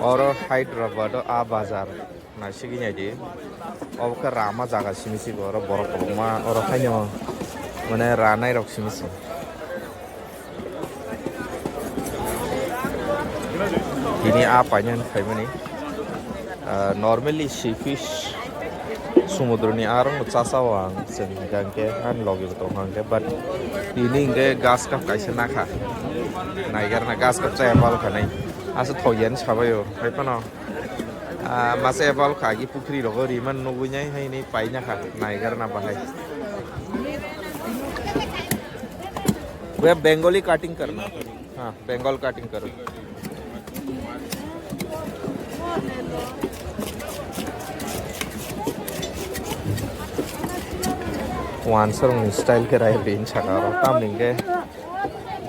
Oro Hyderabad a bazar na siginya di oro ke rama jaga simisi oro borok ma oro kanyo mane ranai rok simisi ini apanya kayak ini normally sea fish sumudro ni arang utsasawang sen gangke han logi betul hangke but ini nge gas kap kaisa nakha naigar na gas kap saya bal kanai asa thoyen sabayo hai pano masa bal khagi pukri logo riman nugunyai hai ni painya kha naigar na bahai way Bengali cutting करना हाँ Bengal cutting करो वांसर style के राय Ben छकारो ताम लिंगे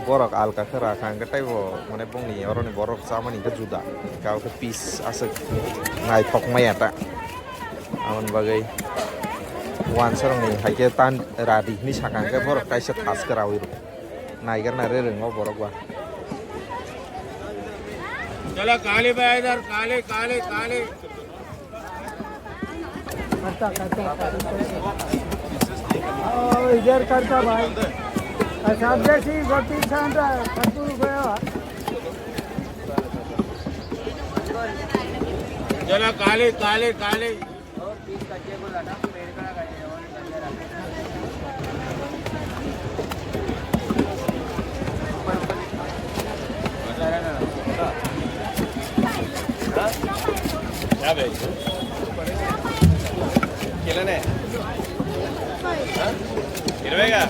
borok alka kera kan ketai bo mane bongni oroni borok samani ke juda kau ke pis asek ngai tok maya ta awan bagai wansar ni haike tan radi ni sakan ke borok kaisa tas kerawir naigar na re rengo borok wa चलो काले भाई इधर काले काले काले इधर करता भाई सब्जेक्ट ही गति सांता 30 रुपया चलो काले काले काले क्या भाई किलोने 20 का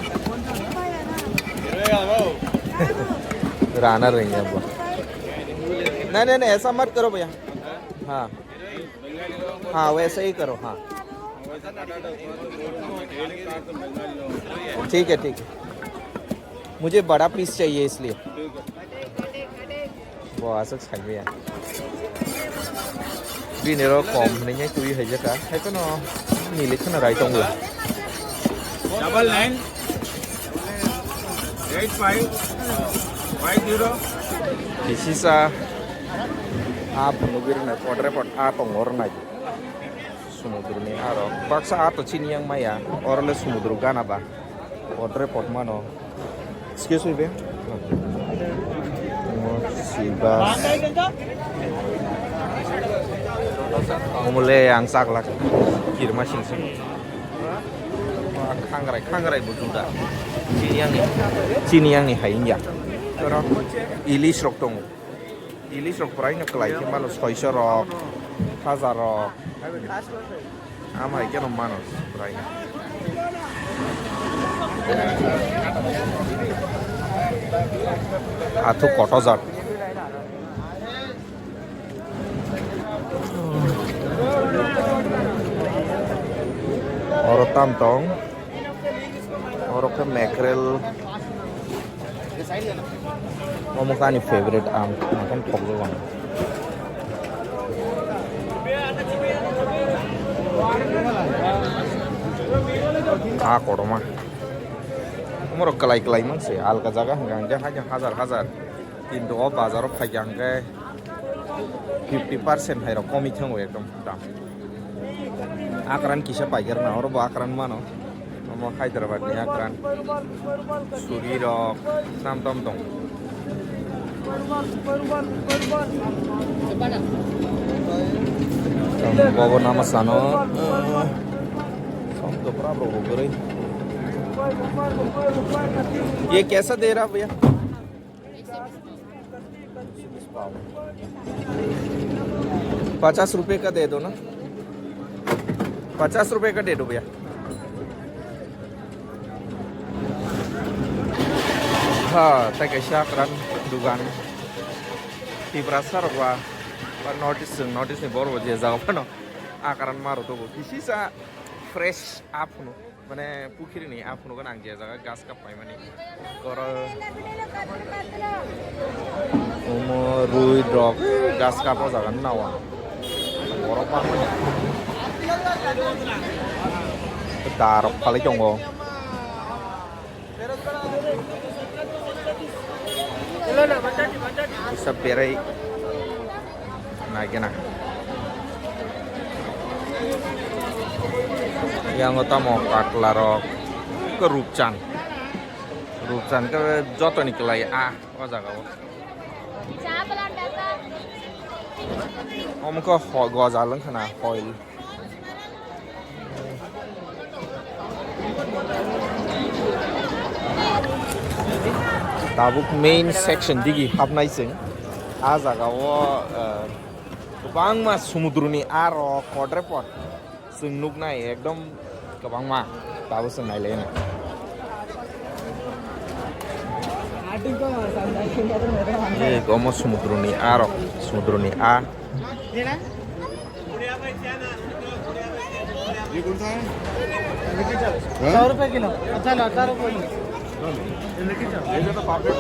राना रहेंगे अब नहीं नहीं ऐसा मत करो भैया हाँ हाँ वैसे ही करो हाँ ठीक है मुझे बड़ा पीस चाहिए इसलिए वो आ सकता है यार बिनेरो कॉम नहीं है कोई है जगह है तो ना नीले खना राइट होंगे 998550 This is penugir na repot ngor na sumudro ni aro baksa ato chini yang maya orale sumudro gana ba repot mano excuse me be sibas mulai yang saklak kirma sing khangrai bujuda chini yang ni hainya Pero ilis rok tong ilis rok prai nak kelai ke manos 600 rok 1000 rok amai ke no manos prai atu kotozat oro tamtong oro ke mackerel ngomong kan favorite makan pokok korma umur kelai mang sih al ka jaga hangga hanya hazar Indo bazar phagyang ke 50% hai ro komi thang ekdom dam akran kisa paigar na oro akran mano Mau Hyderabad ni akran suri rok nam tom tong bawa nama sano तो बराबर हो गई ये कैसा दे रहा भैया 50 रुपए का दे दो ना 50 रुपए का दे दो भैया हाँ तक शाकरान दुकान tibrasar wa notice ni bor waje jaga pano akaran maro to kisi sa fresh apno mane pukhiri ni apno kan angge jaga gas ka pai mane koro omo rui dog gas ka po jaga nawa boro pa darok pali jongo bisa berai lagi nah. Yang utama katlarok ke Rupchan ke joto nikelai oh jaga om ko gozalang kana oil tabuk main section digi habnai sing jaga wo bang mas sumudruni aro kodrepot sing nuk nai ekdom kabang ma tahu sing nai lena ये गोमो समुद्रनी आरो समुद्रनी आ ये कौन सा है? 100 रुपए kilo अच्छा 18 रुपए किलो ये जो तो पापलेट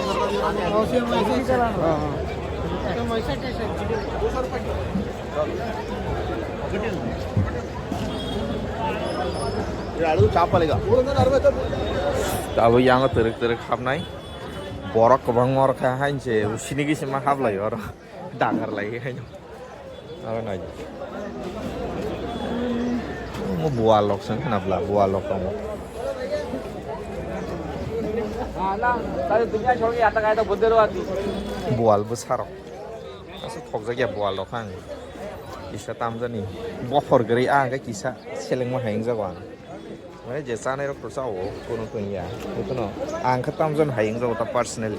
ये आलू चाप पड़ेगा अब यहाँ terek habnai borok kebang morok kahan je usini gisi mah hab lagi orang dangar lagi kayaknya orang aja mau bualok sen kenapa lah bualok kamu bual besar asal thok jaga bualok kan kisah tamza nih bofor geri kayak kisah seleng mah hang jagoan Mana jasa nih rok terus awo, kono tuh ya, itu no, angkat tamzon hayang jauh tak personally.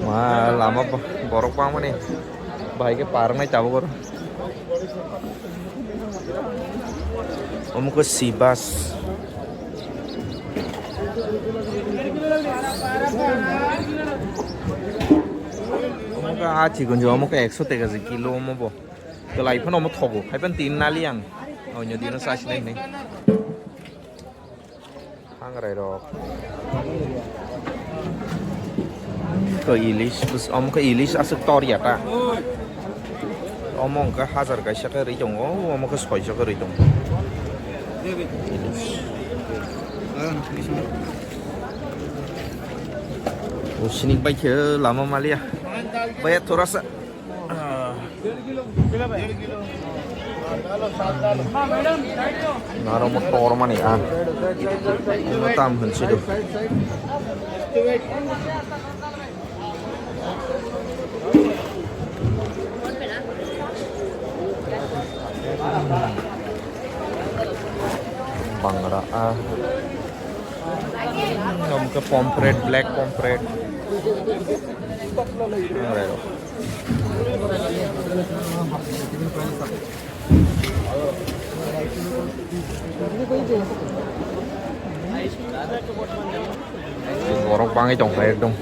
Wah, lama borok pang mana? Baiknya parang nih cabu bor. Om ke Sibas. Om ke aci gunjo, om ke 130 kilo om bo. Kelai pun omot thobo, hai pun tin naliang, oh nyodi na sas nih. Hangrai rok. Ke ilis, bus ke ilis asuk tori ta. Omong ke hazar ke syakar ritong, oh omong ke soy syakar ritong. Ilis. Oh sini baik ya, lama malia. Bayar terasa. Naro motor mana ya? Ini tam hensi tu. Bangara Nom ke pomfret, black pomfret. Borok bangi dong kayak dong.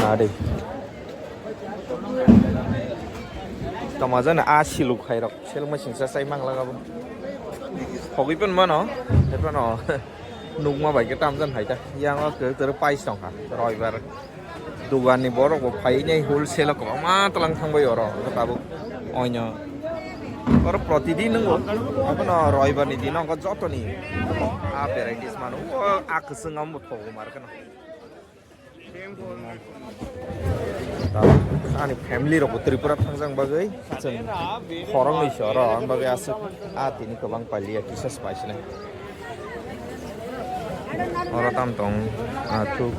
Ada. Tamajan asiluk kayak rok. Sel mesin selesai mang lah kamu. Hoki pun mana? Apa no? Nunggu baik kita amjan hai ta. Yang ke terpai dong ha. Roy bar. Dugaan ni borok bapainya wholesale kok mah telang thang boy oro ketabu onya oro protidin nunggu apa no roy bar ni dino ko joto ni varieties manu aksengam botho mar kana ani family ro tripura thangjang bagai jeng khorong ni soro an bagai asuk tini kobang pali kisah spice ne orang tamtong tu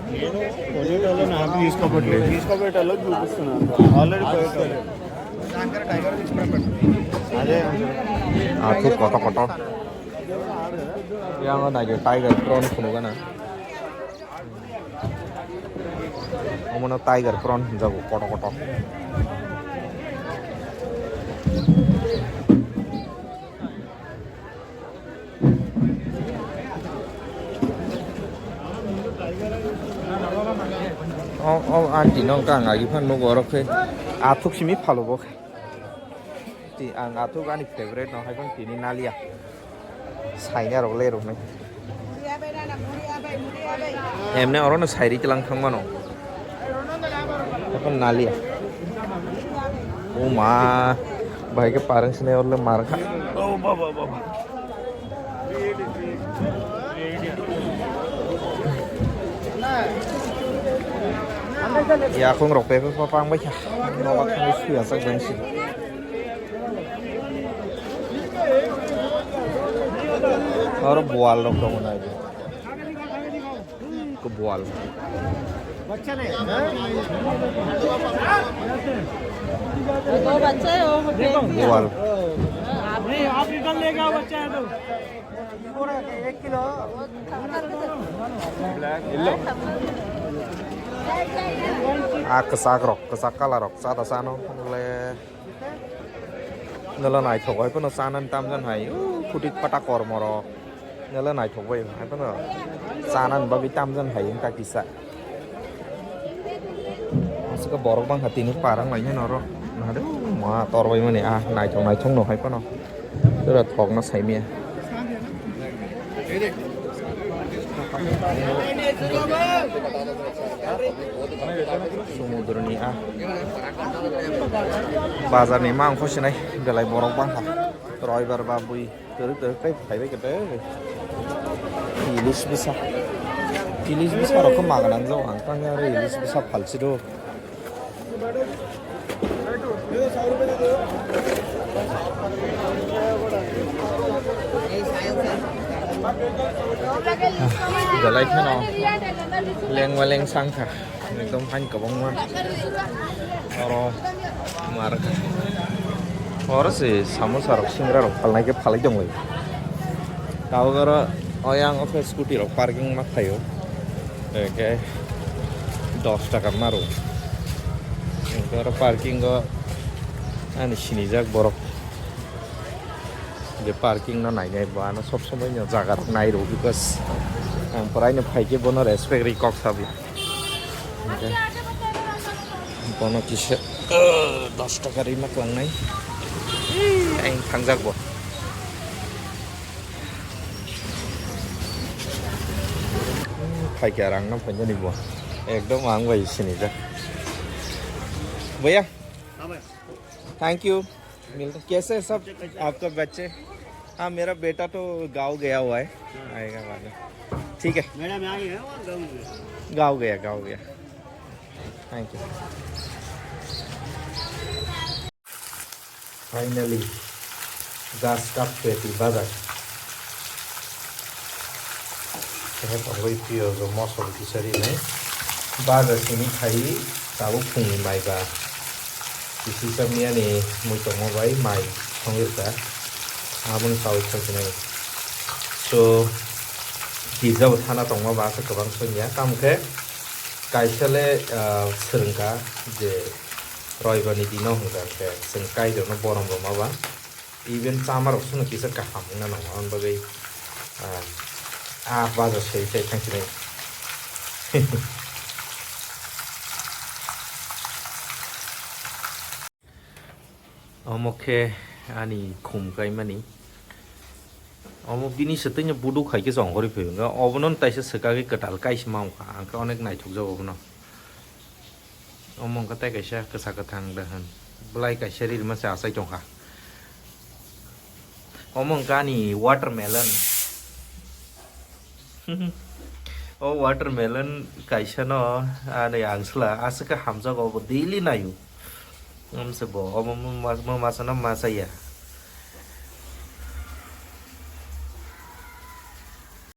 aku kotor yang ada tiger prawn kuno kan omong tiger prawn jago kotor anti nong kang lagi pan nu gorok ke atuk simi phalo bo ti ang atuk ani favorite no hai pan tini nalia saina rok le rok nai emne oro no sairi telang thang mano pan nalia oh ma bhai ke parang sine orle mar kha oh baba ya aku ngerok pepe papang baik ya nolak kami suya sak bensin orang bual dong dong aja ke bual बच्चा नहीं दो बच्चे हो bual नहीं आप निकल लेगा बच्चा है तो 1 kilo kesak kalah rok sata sano le ngela nai thok ai pun sanan tam jan hai kudik patakor moro ngela nai thok bai hai pun sanan babi tam jan hai ka kisa suka borok bang hati ni parang lai nya noro nah aduh ma tor bai mane nai thong no hai pun đó là thok nó sai mía Sumudro ni bazar ni mang kho sinai belai borok bang ha roi bar babui ter kai phai bai kete ilis bisa ro ko maganan zo ang tang ya re ilis bisa phalsi do belai kano leng sang kha ekdom han kabong ma oro mar oro se samosa rok singra rok phalnai ke phalai dong lai tao garo oyang of scooty rok parking ma thayo ke 10 টাকা মারো garo parking go ani sini jak borok যে parking না নাই নাই বা না সব সময় না জায়গা নাই রো বিকজ পরাই না ফাইকে বনো রেসপেক্ট রিকক সাবি বনো কিসে 10 টাকা রি মাক লাंनाय আই থাंजागबो फाइके रां ना फैनो निबो एकदम आं बाय सिनि जा भैया थैंक यू मिलते कैसे सब आपका बच्चे हाँ मेरा बेटा तो गाँव गया हुआ है आएगा बाद में ठीक है मैडम आ गए गाँव गया thank you finally gas cup पेटी बाजार saya tahu itu जो मौसम की सरी में बाजार sini खाई tahu फुंगी माइबा isi samnya nih mau coba bayi mai songir ta abang tahu cakapnya so di jauh sana tong ma bahasa kebang sonya kamu ke kaisale serengka je roy bani dino hingga ke sengkai dono borong roma ba even samar usuna kisa kaham na nong on bagai bahasa saya cakapnya oke ani khum kai mani omo bini setenya budu khai ke jong gori phe ga obonon taise seka ke katal kai smau ka angka onek nai thuk jaw obono omong ka tai kaisa kesa kathang dahan blai ka sharir ma sa asai chong ha omong ka ni watermelon o watermelon kaisa no ani angsla asaka hamja go daily nayu om sebo om masana masaya